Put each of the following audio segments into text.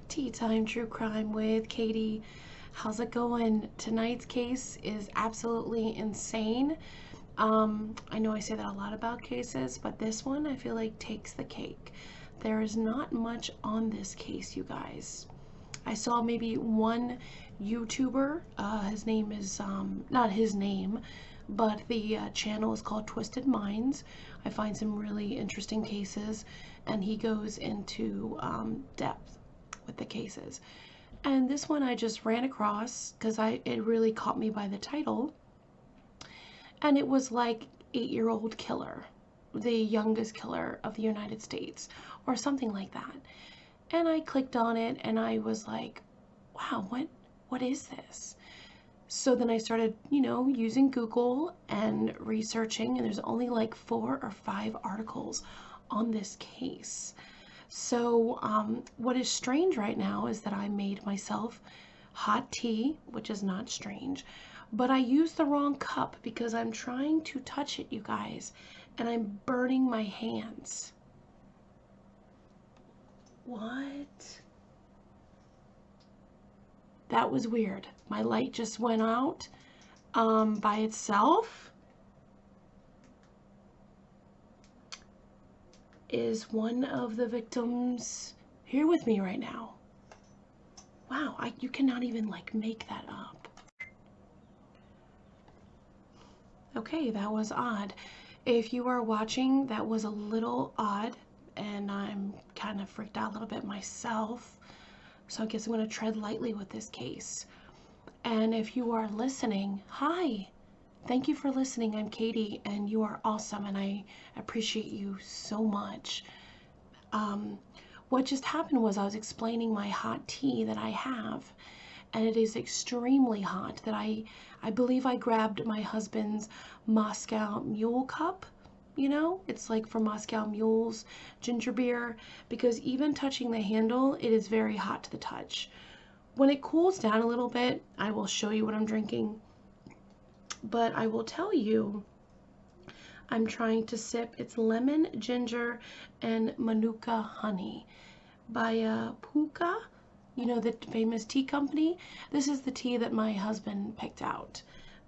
Tea Time True Crime with Katie. How's it going? Tonight's case is absolutely insane. I know I say that a lot about cases, but this one I feel like takes the cake. There is not much on this case, you guys. I saw maybe one YouTuber. His name is, not his name, but the channel is called Twisted Minds. I find some really interesting cases, and he goes into depth with the cases. And this one I just ran across because it really caught me by the title. And it was like 8-year-old killer, the youngest killer of the United States, or something like that. And I clicked on it and I was like, wow, what is this? So then I started, using Google and researching, and there's only like 4 or 5 articles on this case. So what is strange right now is that I made myself hot tea, which is not strange, but I used the wrong cup because I'm trying to touch it, you guys, and I'm burning my hands. What? That was weird. My light just went out by itself. Is one of the victims here with me right now? Wow, you cannot even like make that up. Okay, that was odd. If you are watching, that was a little odd, and I'm kind of freaked out a little bit myself. So I guess I'm going to tread lightly with this case. And if you are listening, hi. Thank you for listening. I'm Katie, and you are awesome, and I appreciate you so much. What just happened was I was explaining my hot tea that I have, and it is extremely hot. That I believe I grabbed my husband's Moscow Mule cup. It's like for Moscow Mule's ginger beer, because even touching the handle, it is very hot to the touch. When it cools down a little bit, I will show you what I'm drinking. But I will tell you, I'm trying to sip. It's lemon, ginger, and manuka honey by Puka, the famous tea company. This is the tea that my husband picked out.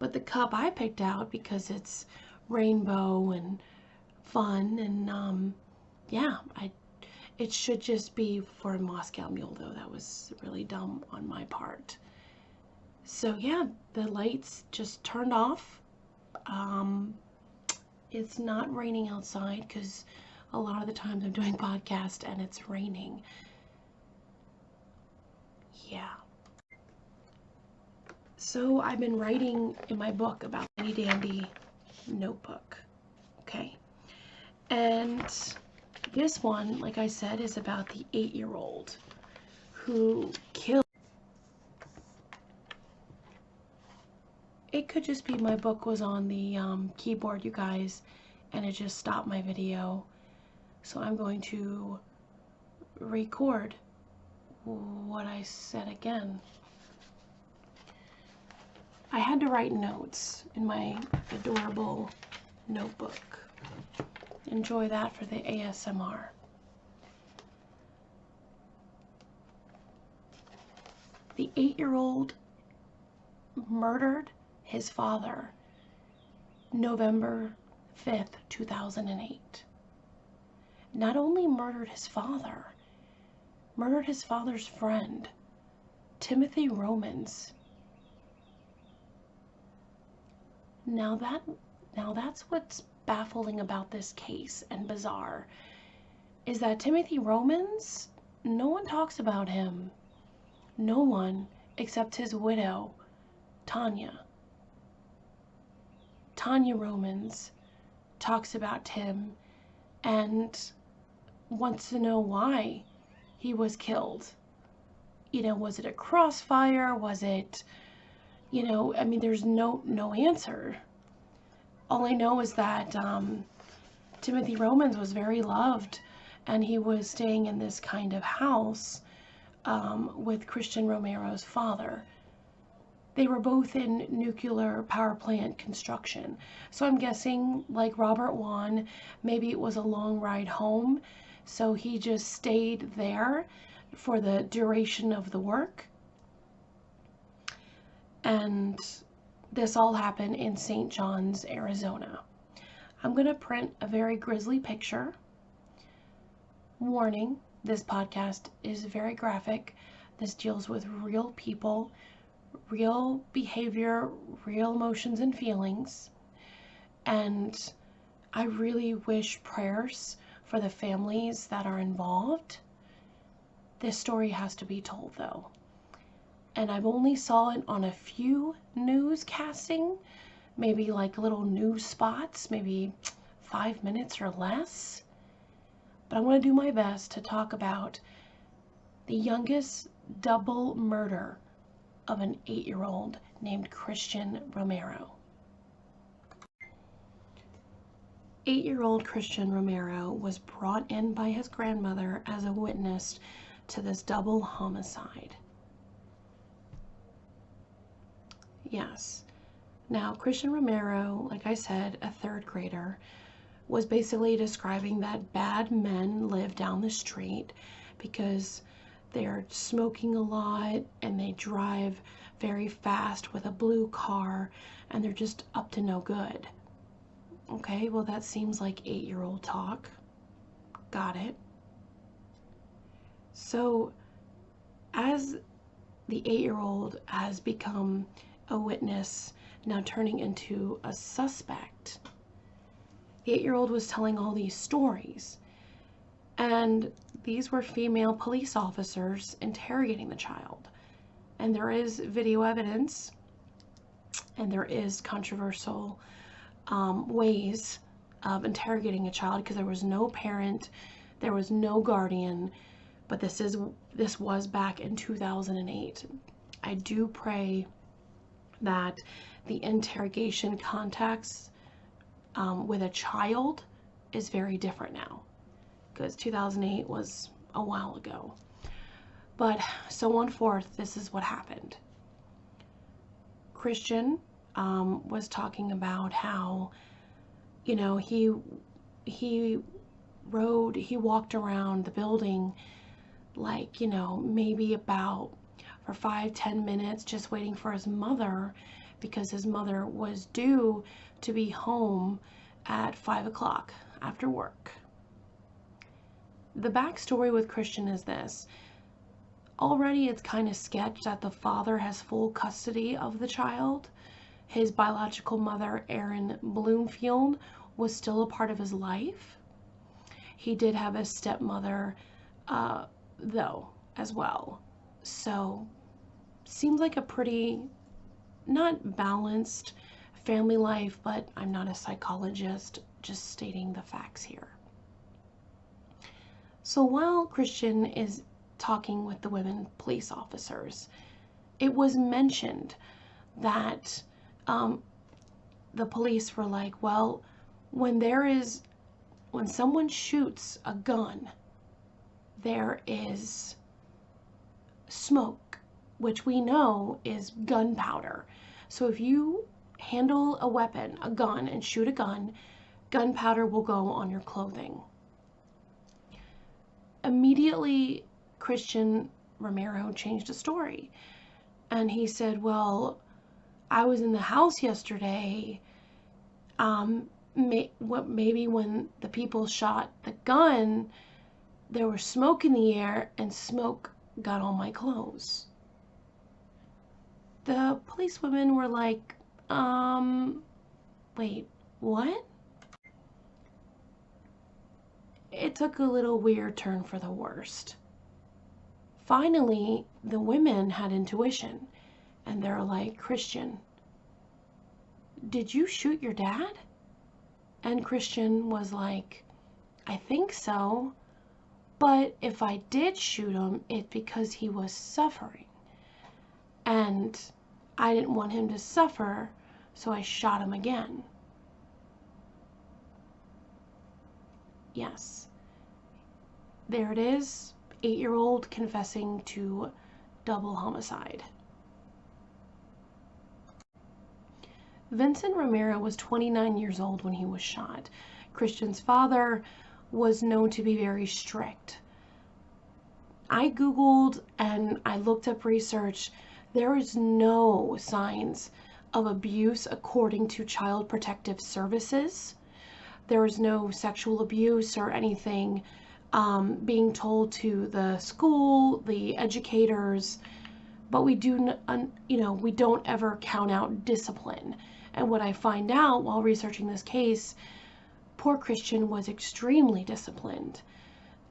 But the cup I picked out because it's rainbow and fun, and yeah, it should just be for a Moscow Mule, though. That was really dumb on my part. So yeah, the lights just turned off. It's not raining outside because a lot of the times I'm doing podcast and it's raining. Yeah. So I've been writing in my book about Handy Dandy notebook. Okay. And this one, like I said, is about the 8-year-old who killed. It could just be my book was on the keyboard, you guys, and it just stopped my video. So I'm going to record what I said again. I had to write notes in my adorable notebook. Enjoy that for the ASMR. The 8-year-old murdered his father November 5th, 2008. Not only murdered his father's friend, Timothy Romans. Now that's what's baffling about this case and bizarre, is that Timothy Romans, no one talks about him. No one except his widow, Tanya. Tanya Romans talks about Tim and wants to know why he was killed. Was it a crossfire? Was it, there's no answer. All I know is that Timothy Romans was very loved, and he was staying in this kind of house with Christian Romero's father. They were both in nuclear power plant construction. So I'm guessing, like Robert Wan, maybe it was a long ride home, so he just stayed there for the duration of the work. And this all happened in St. John's, Arizona. I'm going to print a very grisly picture. Warning, this podcast is very graphic. This deals with real people, real behavior, real emotions and feelings. And I really wish prayers for the families that are involved. This story has to be told though. And I've only saw it on a few newscasting, maybe like little news spots, maybe 5 minutes or less. But I'm going to do my best to talk about the youngest double murder of an 8-year-old named Christian Romero. 8-year-old Christian Romero was brought in by his grandmother as a witness to this double homicide. Yes. Now, Christian Romero, like I said, a 3rd grader, was basically describing that bad men live down the street because they're smoking a lot and they drive very fast with a blue car and they're just up to no good. Okay, well, that seems like 8-year-old talk. Got it. So, as the 8-year-old has become a witness, now turning into a suspect, the 8-year-old was telling all these stories. And these were female police officers interrogating the child. And there is video evidence, and there is controversial ways of interrogating a child because there was no parent, there was no guardian, but this was back in 2008. I do pray that the interrogation context with a child is very different now, because 2008 was a while ago. But so on forth, this is what happened. Christian was talking about how, you know, he walked around the building like, you know, maybe about for 5-10 minutes just waiting for his mother, because his mother was due to be home at 5 o'clock after work. The backstory with Christian is this. Already it's kind of sketched that the father has full custody of the child. His biological mother, Erin Bloomfield, was still a part of his life. He did have a stepmother, though, as well. So, seems like a pretty, not balanced family life, but I'm not a psychologist, just stating the facts here. So while Christian is talking with the women police officers, it was mentioned that the police were like, well, when someone shoots a gun, there is smoke, which we know is gunpowder. So if you handle a weapon, a gun, and shoot a gun, gunpowder will go on your clothing. Immediately, Christian Romero changed the story. And he said, well, I was in the house yesterday. Maybe when the people shot the gun, there was smoke in the air and smoke got on my clothes. The policewomen were like, wait, what? It took a little weird turn for the worst. Finally, the women had intuition, and they're like, Christian, did you shoot your dad? And Christian was like, I think so, but if I did shoot him, it's because he was suffering. And I didn't want him to suffer, so I shot him again. Yes. There it is, 8-year-old confessing to double homicide. Vincent Romero was 29 years old when he was shot. Christian's father was known to be very strict. I Googled and I looked up research. There is no signs of abuse according to Child Protective Services. There is no sexual abuse or anything being told to the school, the educators, but we we don't ever count out discipline. And what I find out while researching this case, poor Christian was extremely disciplined,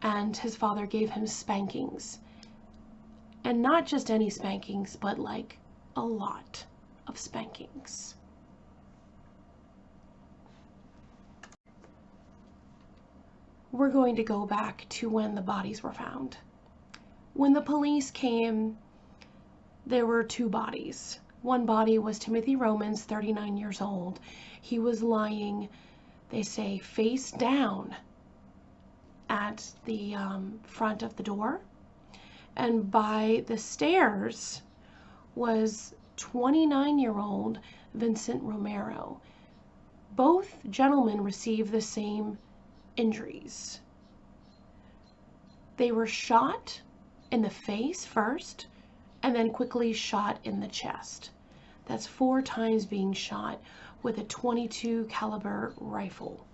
and his father gave him spankings. And not just any spankings, but like a lot of spankings. We're going to go back to when the bodies were found. When the police came, there were two bodies. One body was Timothy Romans, 39 years old. He was lying, they say, face down at the front of the door. And by the stairs was 29-year-old Vincent Romero. Both gentlemen received the same injuries. They were shot in the face first, and then quickly shot in the chest. That's 4 times being shot with a .22 caliber rifle.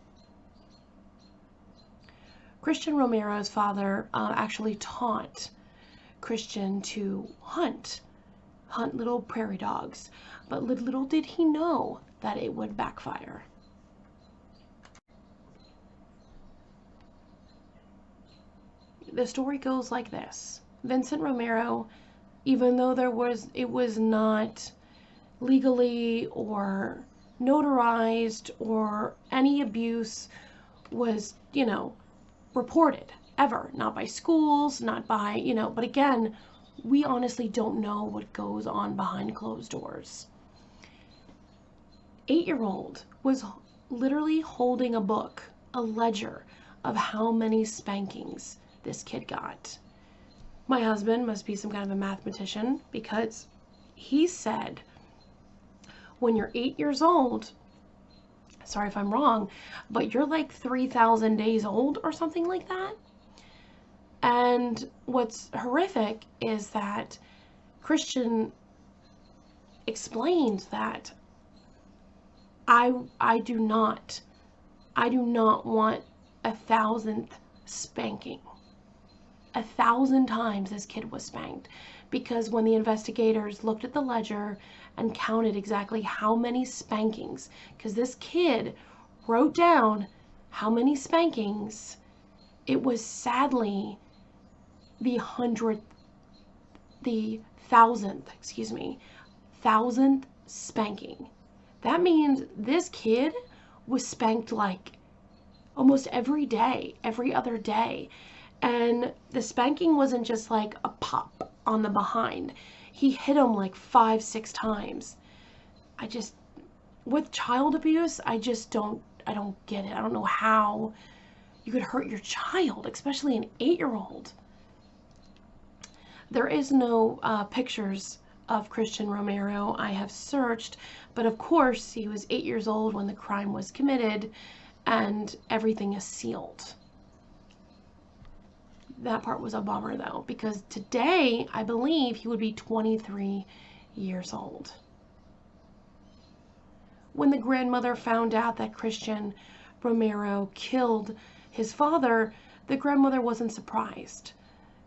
Christian Romero's father actually taught Christian to hunt little prairie dogs, but little did he know that it would backfire. The story goes like this. Vincent Romero, even though it was not legally or notarized or any abuse was, reported ever, not by schools, not by, but again, we honestly don't know what goes on behind closed doors. 8-year-old was literally holding a book, a ledger of how many spankings this kid got. My husband must be some kind of a mathematician, because he said when you're 8 years old, sorry if I'm wrong, but you're like 3,000 days old or something like that. And what's horrific is that Christian explained that I do not want 1,000th spanking. 1,000 times this kid was spanked, because when the investigators looked at the ledger and counted exactly how many spankings, because this kid wrote down how many spankings, it was sadly the 1,000th spanking. That means this kid was spanked like almost every day, every other day. And the spanking wasn't just like a pop on the behind. He hit him like 5-6 times. With child abuse, I don't get it. I don't know how you could hurt your child, especially an 8-year-old. There is no pictures of Christian Romero. I have searched, but of course he was 8 years old when the crime was committed, and everything is sealed. That part was a bummer though, because today I believe he would be 23 years old. When the grandmother found out that Christian Romero killed his father, the grandmother wasn't surprised.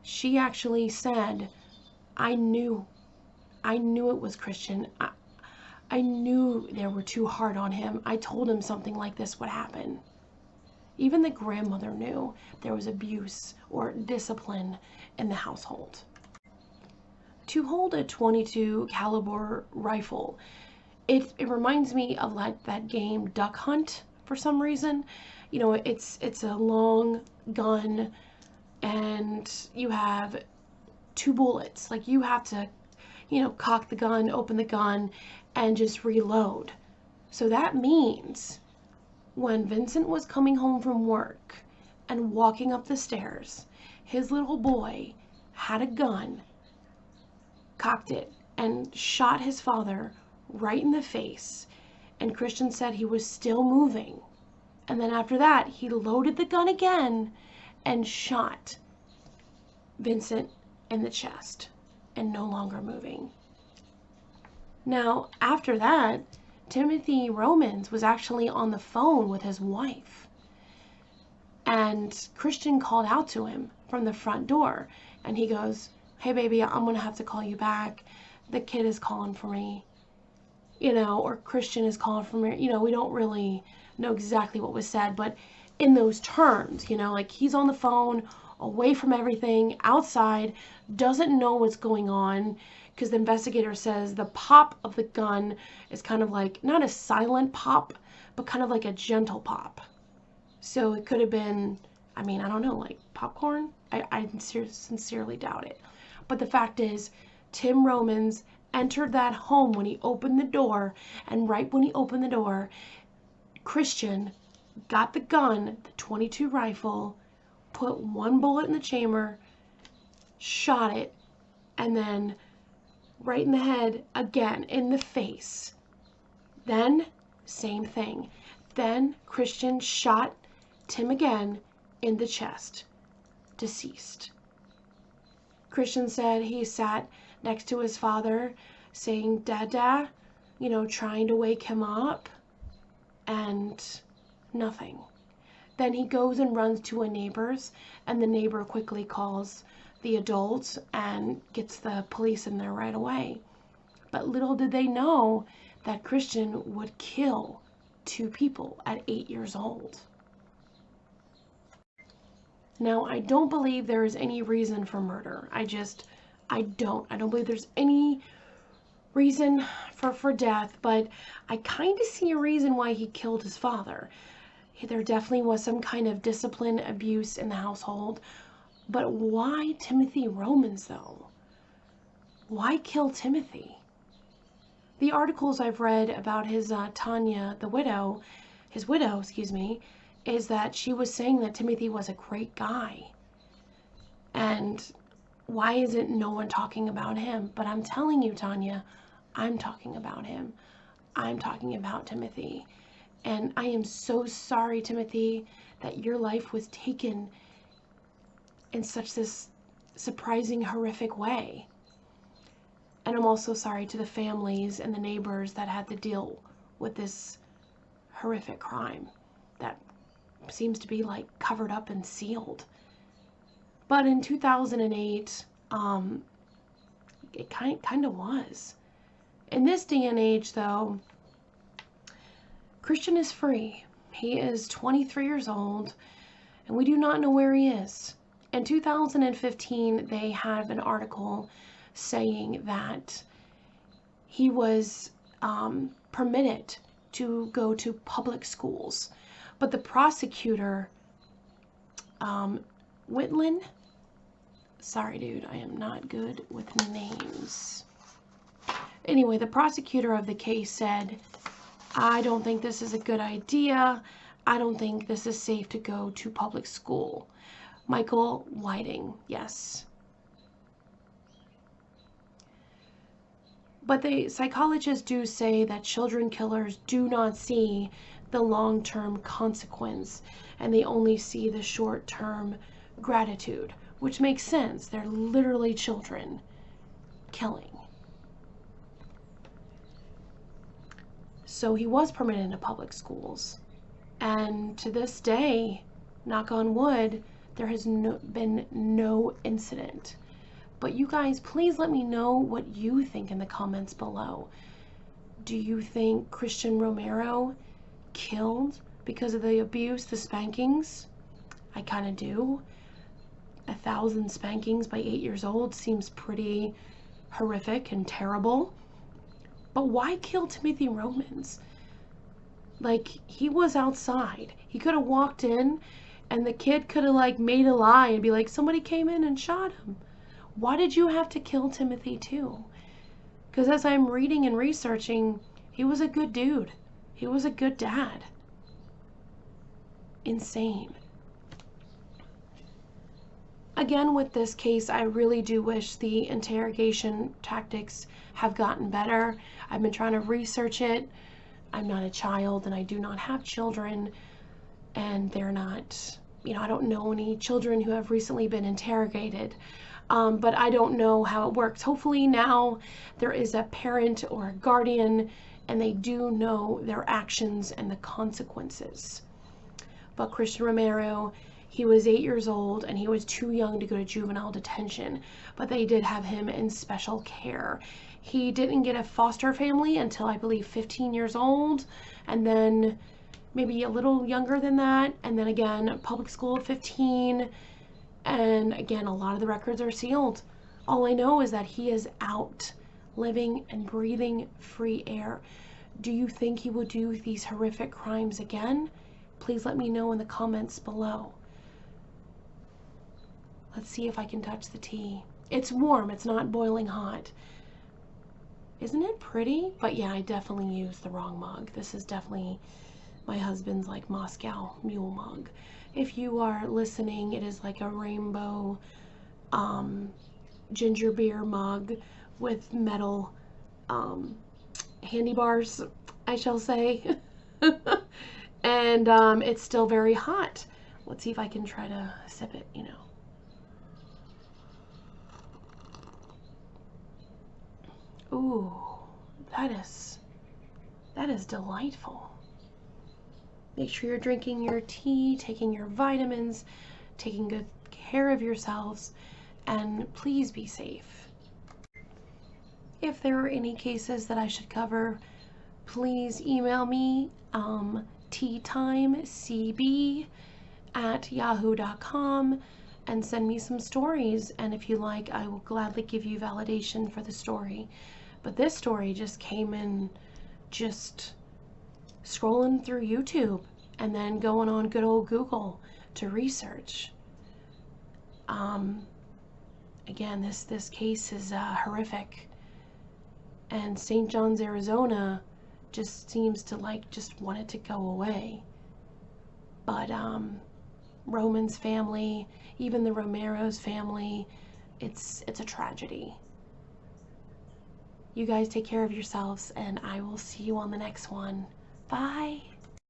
She actually said, I knew it was Christian. I knew they were too hard on him. I told him something like this would happen. Even the grandmother knew there was abuse or discipline in the household. To hold a .22 caliber rifle, it reminds me of like that game Duck Hunt for some reason. It's a long gun, and you have 2 bullets. Like, you have to, cock the gun, open the gun, and just reload. So that means when Vincent was coming home from work and walking up the stairs, his little boy had a gun, cocked it, and shot his father right in the face. And Christian said he was still moving. And then after that, he loaded the gun again and shot Vincent in the chest and no longer moving. Now, after that, Timothy Romans was actually on the phone with his wife. And Christian called out to him from the front door. And he goes, "Hey, baby, I'm going to have to call you back. The kid is calling for me." Or Christian is calling for me. We don't really know exactly what was said, but in those terms, like he's on the phone, away from everything, outside, doesn't know what's going on, because the investigator says the pop of the gun is kind of like, not a silent pop, but kind of like a gentle pop. So it could have been, I don't know, like popcorn? I sincerely doubt it. But the fact is, Tim Romans entered that home when he opened the door, and right when he opened the door, Christian got the gun, the .22 rifle, put one bullet in the chamber, shot it, and then right in the head, again, in the face. Then, same thing. Then Christian shot Tim again in the chest. Deceased. Christian said he sat next to his father saying, "Dada," trying to wake him up, and nothing. Then he goes and runs to a neighbor's, and the neighbor quickly calls the adults and gets the police in there right away. But little did they know that Christian would kill 2 people at 8 years old. Now, I don't believe there is any reason for murder. I don't believe there's any reason for death, but I kind of see a reason why he killed his father. There definitely was some kind of discipline abuse in the household, but why Timothy Romans, though? Why kill Timothy? The articles I've read about his Tanya, his widow, is that she was saying that Timothy was a great guy. And why isn't no one talking about him? But I'm telling you, Tanya, I'm talking about him. I'm talking about Timothy. And I am so sorry, Timothy, that your life was taken in such this surprising, horrific way. And I'm also sorry to the families and the neighbors that had to deal with this horrific crime that seems to be like covered up and sealed. But in 2008, it kind of was. In this day and age, though, Christian is free. He is 23 years old, and we do not know where he is. In 2015, they have an article saying that he was permitted to go to public schools. But the prosecutor, Whitland, sorry dude, I am not good with names. Anyway, the prosecutor of the case said, "I don't think this is a good idea. I don't think this is safe to go to public school." Michael Whiting, yes. But the psychologists do say that children killers do not see the long-term consequence, and they only see the short-term gratitude, which makes sense. They're literally children killing. So he was permitted into public schools, and to this day, knock on wood, there has been no incident. But you guys, please let me know what you think in the comments below. Do you think Christian Romero killed because of the abuse, the spankings? I kind of do. 1,000 spankings by 8 years old seems pretty horrific and terrible. But why kill Timothy Romans? Like, he was outside. He could have walked in, and the kid could have, like, made a lie and be like, somebody came in and shot him. Why did you have to kill Timothy too? Because as I'm reading and researching, he was a good dude. He was a good dad. Insane. Again, with this case, I really do wish the interrogation tactics have gotten better. I've been trying to research it. I'm not a child, and I do not have children, and they're not I don't know any children who have recently been interrogated, but I don't know how it works. Hopefully now there is a parent or a guardian and they do know their actions and the consequences. But Christian Romero, he was 8 years old and he was too young to go to juvenile detention, but they did have him in special care. He didn't get a foster family until I believe 15 years old, and then maybe a little younger than that, and then again public school at 15, and again a lot of the records are sealed. All I know is that he is out living and breathing free air. Do you think he will do these horrific crimes again? Please let me know in the comments below. Let's see if I can touch the tea. It's warm, it's not boiling hot. Isn't it pretty? But yeah, I definitely used the wrong mug. This is definitely my husband's like Moscow Mule mug. If you are listening, it is like a rainbow ginger beer mug with metal handlebars, I shall say. And it's still very hot. Let's see if I can try to sip it, Ooh, that is delightful. Make sure you're drinking your tea, taking your vitamins, taking good care of yourselves, and please be safe. If there are any cases that I should cover, please email me, teatimecb@yahoo.com, and send me some stories. And if you like, I will gladly give you validation for the story. But this story just came in just scrolling through YouTube and then going on good old Google to research. Again, this case is horrific, and St. John's, Arizona just seems to just want it to go away. But Roman's family, even the Romero's family, it's a tragedy. You guys take care of yourselves, and I will see you on the next one. Bye.